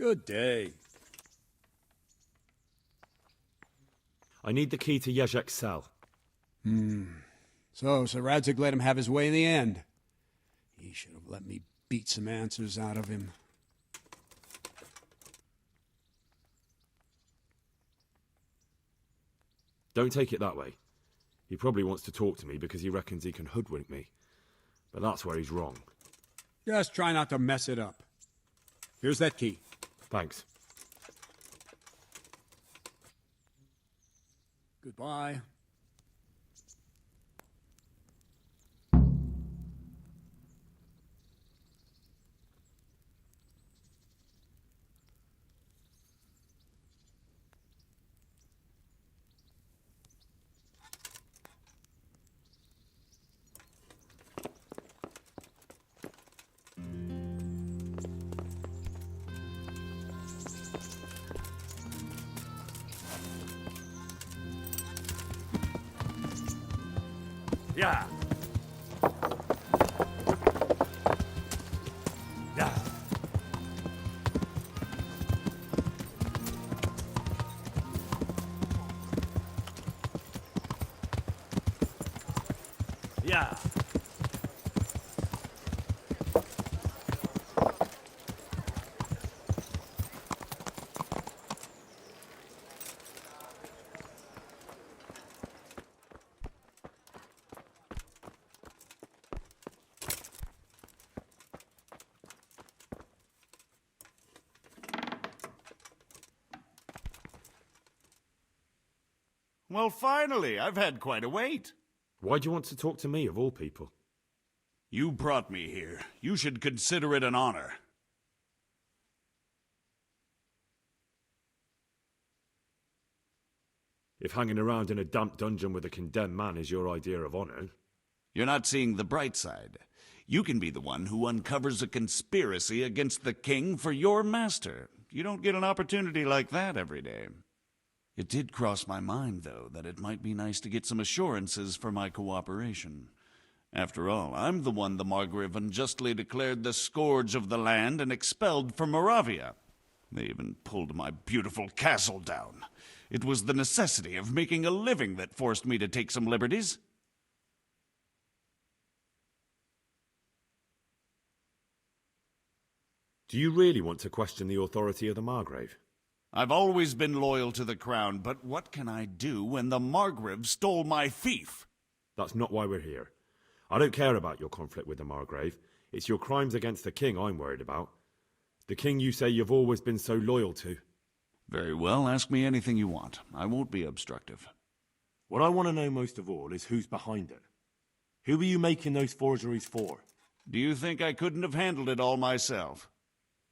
Good day. I need the key to Yezhek's cell. So Sir Radzig let him have his way in the end. He should have let me beat some answers out of him. Don't take it that way. He probably wants to talk to me because he reckons he can hoodwink me. But that's where he's wrong. Just try not to mess it up. Here's that key. Thanks. Goodbye. Yeah. Yeah. Yeah. Well, finally, I've had quite a wait. Why do you want to talk to me, of all people? You brought me here. You should consider it an honor. If hanging around in a damp dungeon with a condemned man is your idea of honor... You're not seeing the bright side. You can be the one who uncovers a conspiracy against the king for your master. You don't get an opportunity like that every day. It did cross my mind, though, that it might be nice to get some assurances for my cooperation. After all, I'm the one the Margrave unjustly declared the scourge of the land and expelled from Moravia. They even pulled my beautiful castle down. It was the necessity of making a living that forced me to take some liberties. Do you really want to question the authority of the Margrave? I've always been loyal to the crown, but what can I do when the Margrave stole my fief? That's not why we're here. I don't care about your conflict with the Margrave. It's your crimes against the king I'm worried about. The king you say you've always been so loyal to. Very well, ask me anything you want. I won't be obstructive. What I want to know most of all is who's behind it. Who are you making those forgeries for? Do you think I couldn't have handled it all myself?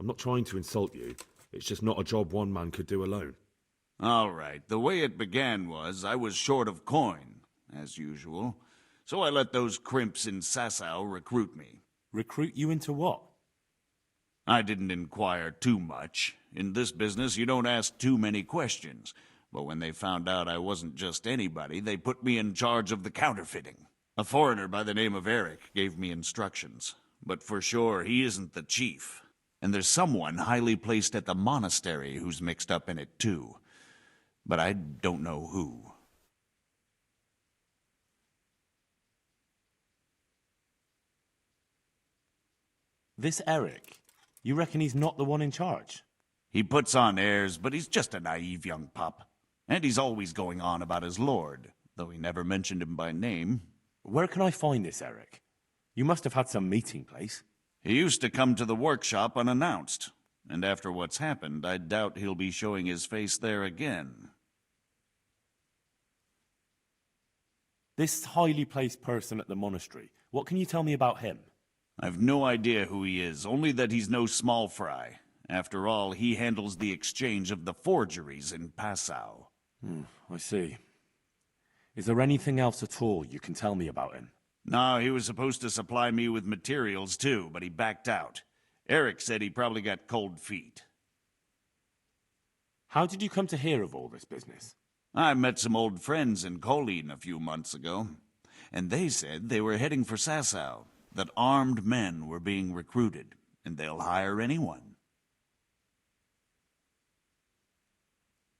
I'm not trying to insult you. It's just not a job one man could do alone. All right, the way it began was I was short of coin, as usual. So I let those crimps in Sasau recruit me. Recruit you into what? I didn't inquire too much. In this business, you don't ask too many questions. But when they found out I wasn't just anybody, they put me in charge of the counterfeiting. A foreigner by the name of Eric gave me instructions. But for sure, he isn't the chief. And there's someone highly placed at the monastery who's mixed up in it too. But I don't know who. This Eric, you reckon he's not the one in charge? He puts on airs, but he's just a naive young pup. And he's always going on about his lord, though he never mentioned him by name. Where can I find this Eric? You must have had some meeting place. He used to come to the workshop unannounced, and after what's happened, I doubt he'll be showing his face there again. This highly placed person at the monastery, what can you tell me about him? I've no idea who he is, only that he's no small fry. After all, he handles the exchange of the forgeries in Passau. I see. Is there anything else at all you can tell me about him? No, he was supposed to supply me with materials too, but he backed out. Eric said he probably got cold feet. How did you come to hear of all this business? I met some old friends in Kolin a few months ago, and they said they were heading for Sasau, that armed men were being recruited, and they'll hire anyone.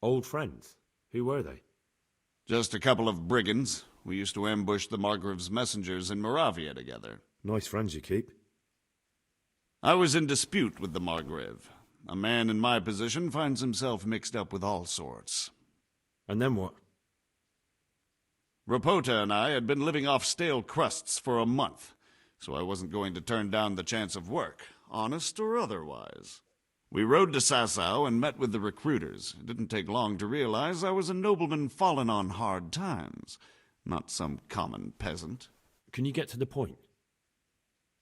Old friends? Who were they? Just a couple of brigands. We used to ambush the Margrave's messengers in Moravia together. Nice friends you keep. I was in dispute with the Margrave. A man in my position finds himself mixed up with all sorts. And then what? Rapota and I had been living off stale crusts for a month, so I wasn't going to turn down the chance of work, honest or otherwise. We rode to Sasau and met with the recruiters. It didn't take long to realize I was a nobleman fallen on hard times, not some common peasant. Can you get to the point?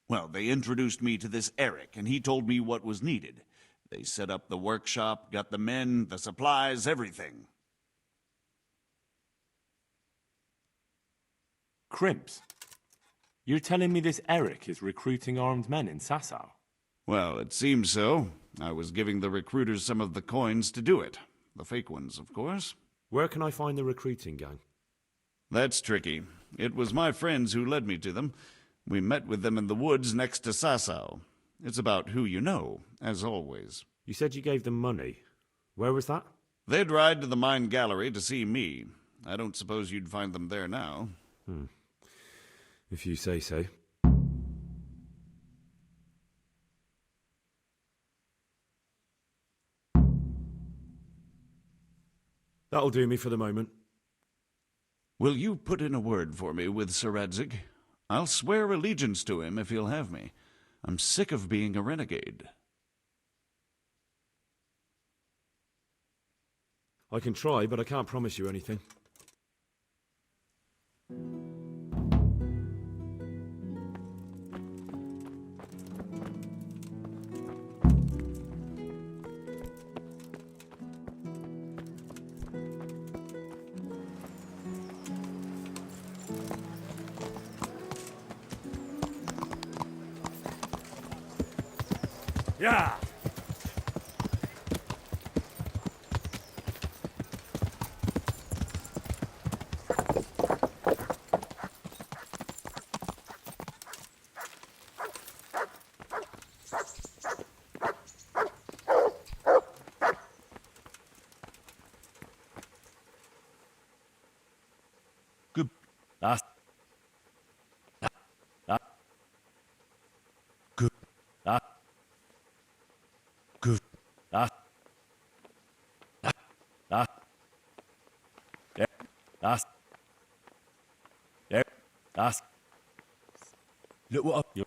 Well, they introduced me to this Eric, and he told me what was needed. They set up the workshop, got the men, the supplies, everything. Crimps, you're telling me this Eric is recruiting armed men in Sasau? Well, it seems so. I was giving the recruiters some of the coins to do it. The fake ones, of course. Where can I find the recruiting gang? That's tricky. It was my friends who led me to them. We met with them in the woods next to Sasau. It's about who you know, as always. You said you gave them money. Where was that? They'd ride to the mine gallery to see me. I don't suppose you'd find them there now. If you say so. That'll do me for the moment. Will you put in a word for me with Sir Radzig? I'll swear allegiance to him if he'll have me. I'm sick of being a renegade. I can try, but I can't promise you anything. Yeah! Good. Look what up.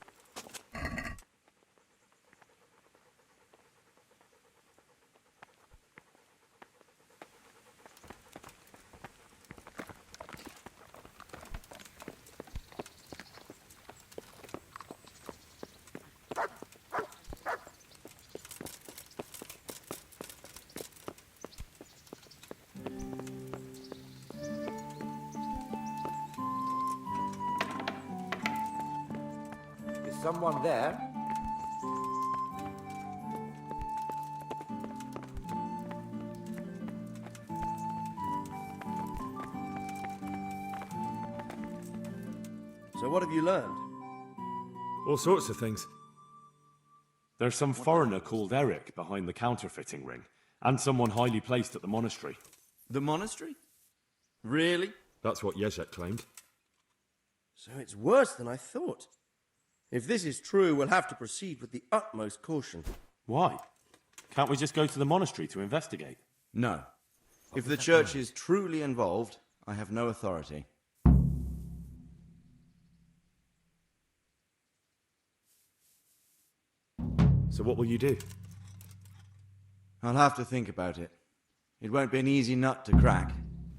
Is someone there? So what have you learned? All sorts of things. There's some foreigner called Eric behind the counterfeiting ring, and someone highly placed at the monastery. The monastery? Really? That's what Jezek claimed. So it's worse than I thought. If this is true, we'll have to proceed with the utmost caution. Why? Can't we just go to the monastery to investigate? No. If the church is truly involved, I have no authority. So what will you do? I'll have to think about it. It won't be an easy nut to crack.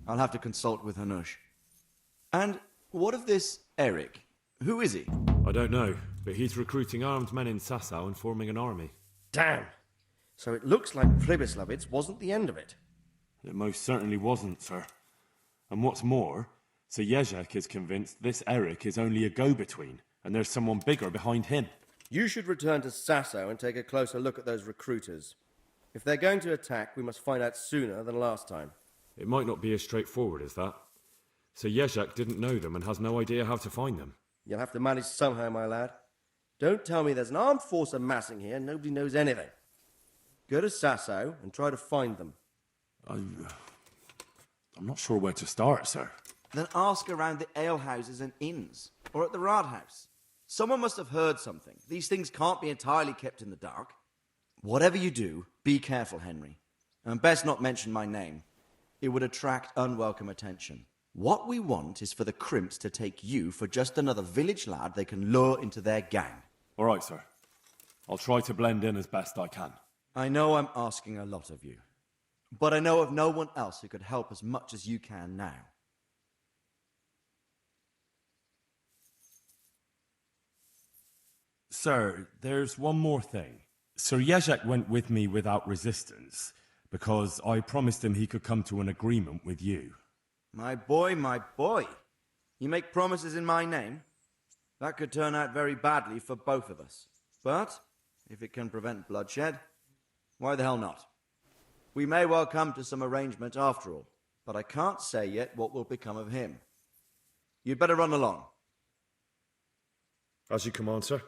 I'll have to consult with Hanush. And what of this Eric? Who is he? I don't know, but he's recruiting armed men in Sasau and forming an army. Damn! So it looks like Pribyslavitz wasn't the end of it. It most certainly wasn't, sir. And what's more, Sir Jezek is convinced this Eric is only a go-between, and there's someone bigger behind him. You should return to Sasau and take a closer look at those recruiters. If they're going to attack, we must find out sooner than last time. It might not be as straightforward as that. So Jezek didn't know them and has no idea how to find them. You'll have to manage somehow, my lad. Don't tell me there's an armed force amassing here and nobody knows anything. Go to Sasau and try to find them. I'm not sure where to start, sir. Then ask around the alehouses and inns, or at the Rathaus. Someone must have heard something. These things can't be entirely kept in the dark. Whatever you do, be careful, Henry. And best not mention my name. It would attract unwelcome attention. What we want is for the crimps to take you for just another village lad they can lure into their gang. All right, sir. I'll try to blend in as best I can. I know I'm asking a lot of you, but I know of no one else who could help as much as you can now. Sir, there's one more thing. Sir Jezek went with me without resistance, because I promised him he could come to an agreement with you. My boy, my boy. You make promises in my name? That could turn out very badly for both of us. But, if it can prevent bloodshed, why the hell not? We may well come to some arrangement after all, but I can't say yet what will become of him. You'd better run along. As you command, sir.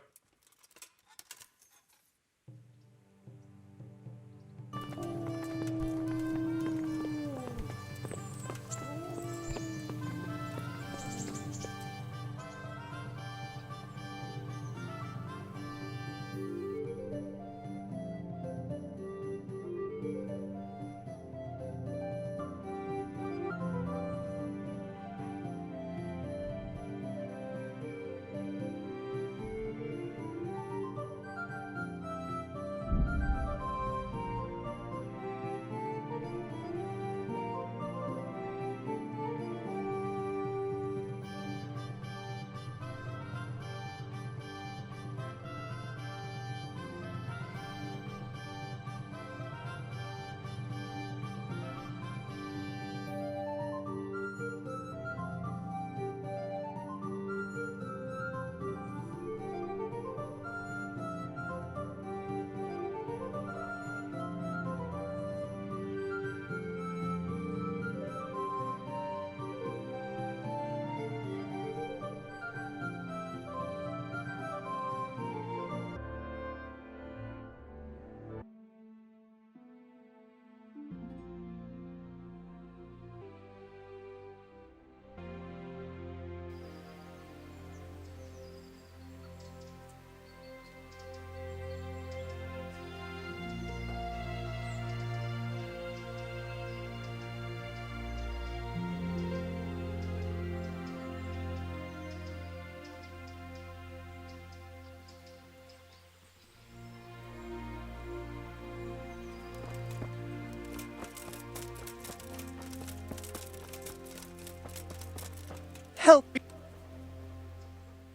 Help me!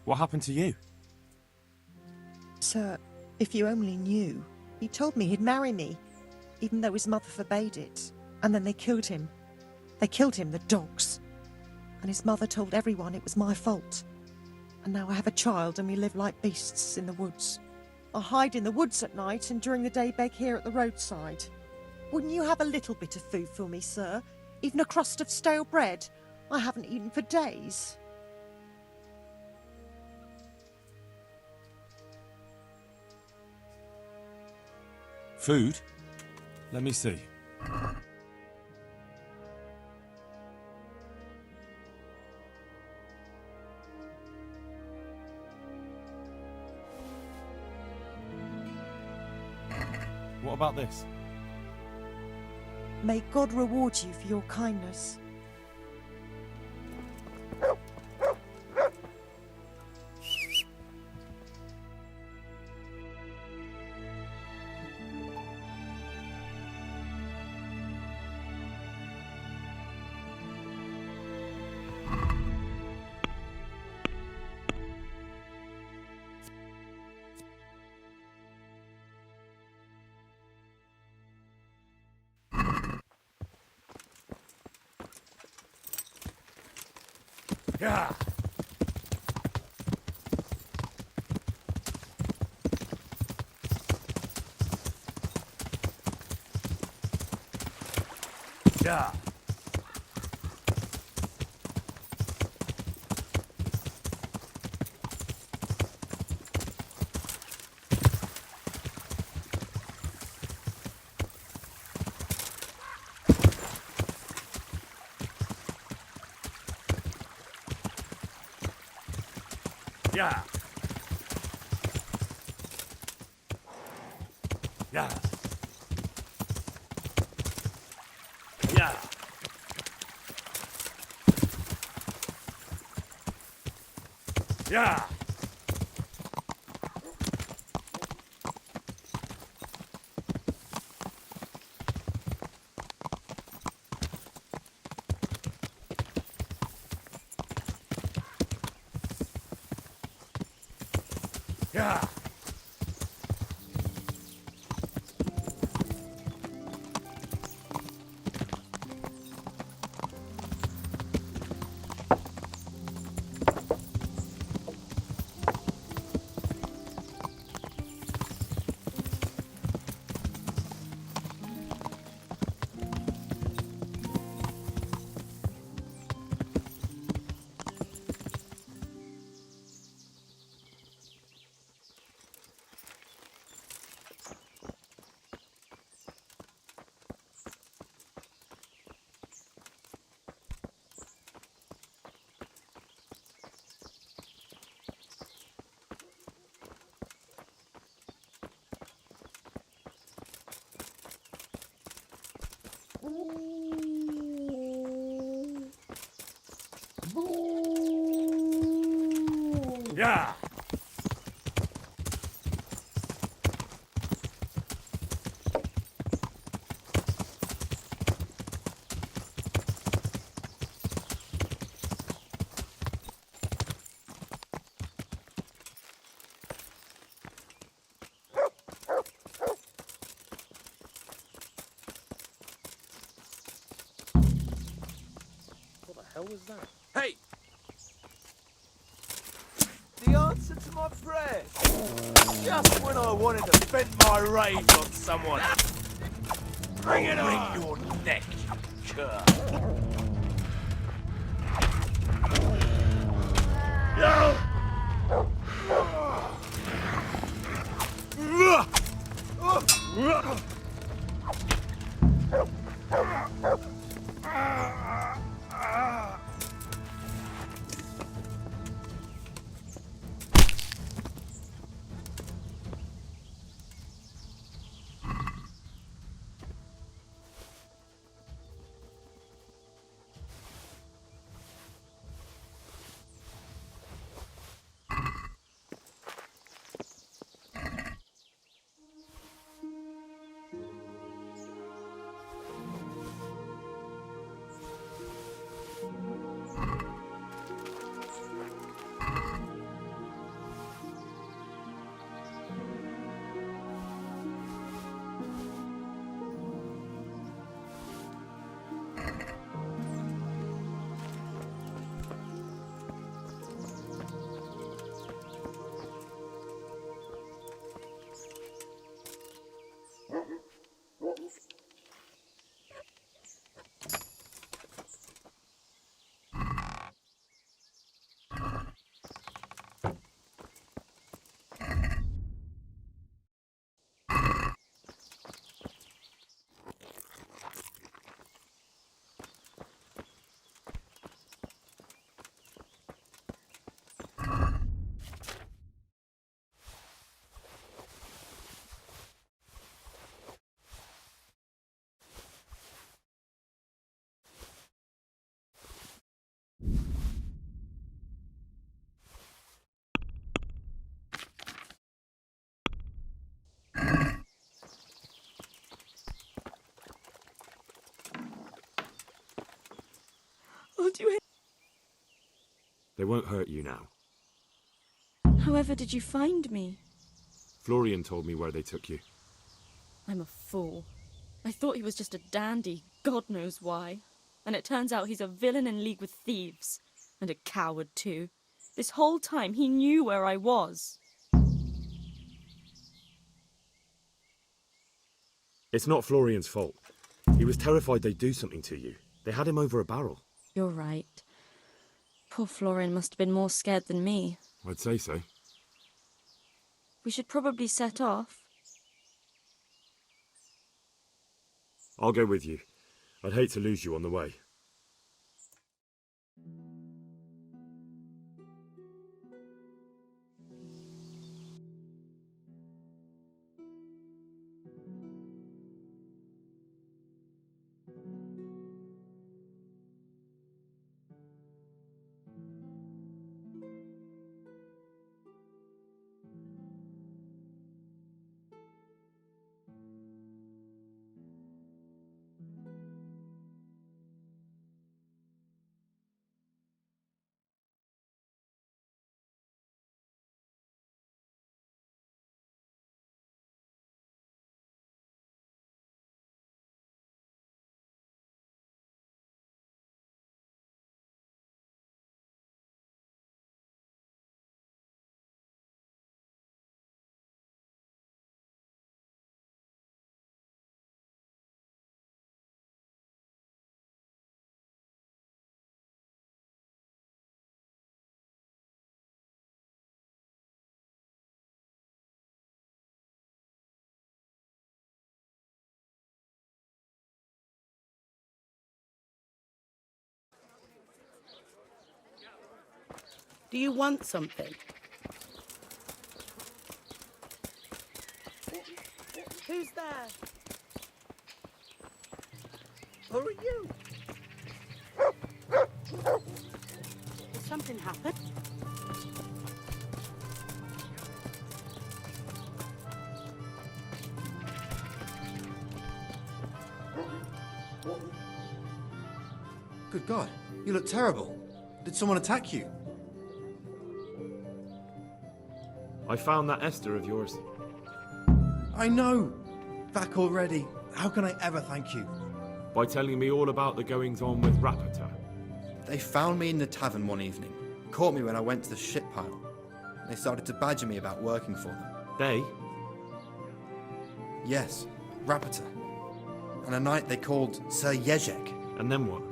What happened to you? Sir, if you only knew. He told me he'd marry me, even though his mother forbade it. And then they killed him. They killed him, the dogs. And his mother told everyone it was my fault. And now I have a child and we live like beasts in the woods. I hide in the woods at night and during the day beg here at the roadside. Wouldn't you have a little bit of food for me, sir? Even a crust of stale bread? I haven't eaten for days. Food? Let me see. What about this? May God reward you for your kindness. Yeah. Yeah. Yeah. Yeah. Yeah. Yeah. Yeah. Yeah. What the hell was that? Hey! The answer to my prayers. Just when I wanted to vent my rage on someone. Bring it on! Bring your neck, you cur. Oh, do you... They won't hurt you now. However did you find me? Florian told me where they took you. I'm a fool. I thought he was just a dandy, God knows why. And it turns out he's a villain in league with thieves. And a coward, too. This whole time he knew where I was. It's not Florian's fault. He was terrified they'd do something to you. They had him over a barrel. You're right. Poor Florian must have been more scared than me. I'd say so. We should probably set off. I'll go with you. I'd hate to lose you on the way. Do you want something? Who's there? Who are you? Did something happen? Good God, you look terrible. Did someone attack you? I found that Esther of yours. I know! Back already. How can I ever thank you? By telling me all about the goings-on with Rapita. They found me in the tavern one evening, caught me when I went to the shit pile. They started to badger me about working for them. They? Yes, Rapita. And a knight they called Sir Jezek. And then what?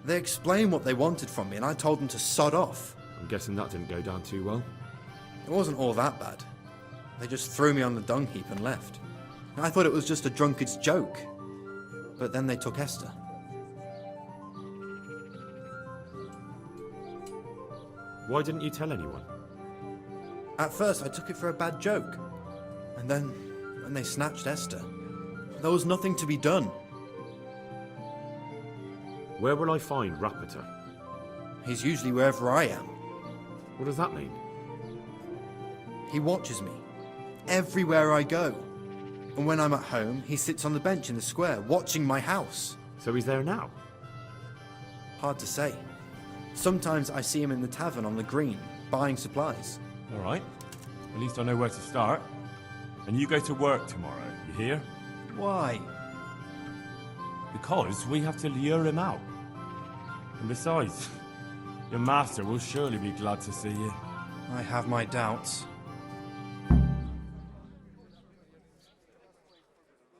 They explained what they wanted from me, and I told them to sod off. I'm guessing that didn't go down too well. It wasn't all that bad. They just threw me on the dung heap and left. I thought it was just a drunkard's joke. But then they took Esther. Why didn't you tell anyone? At first, I took it for a bad joke. And then, when they snatched Esther, there was nothing to be done. Where will I find Rapita? He's usually wherever I am. What does that mean? He watches me, everywhere I go. And when I'm at home, he sits on the bench in the square, watching my house. So he's there now? Hard to say. Sometimes I see him in the tavern on the green, buying supplies. All right. At least I know where to start. And you go to work tomorrow, you hear? Why? Because we have to lure him out. And besides, your master will surely be glad to see you. I have my doubts.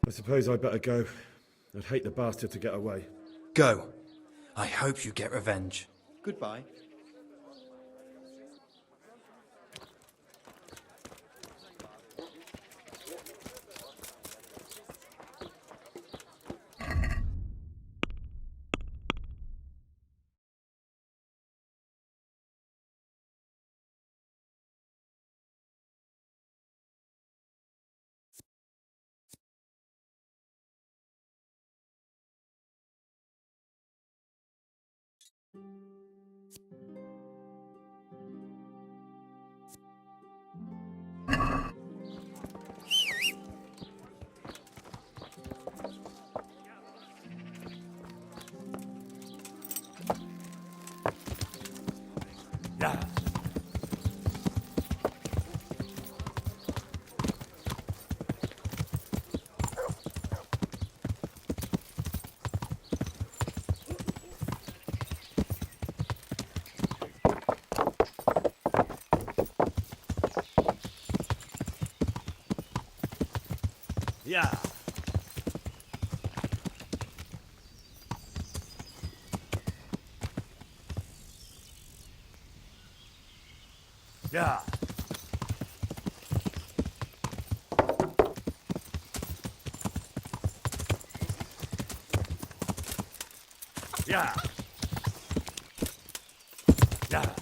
I suppose I'd better go. I'd hate the bastard to get away. Go. I hope you get revenge. Goodbye. Yeah. Yeah. Yeah. Yeah. Yeah.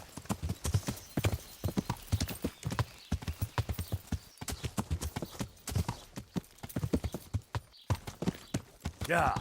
Yeah.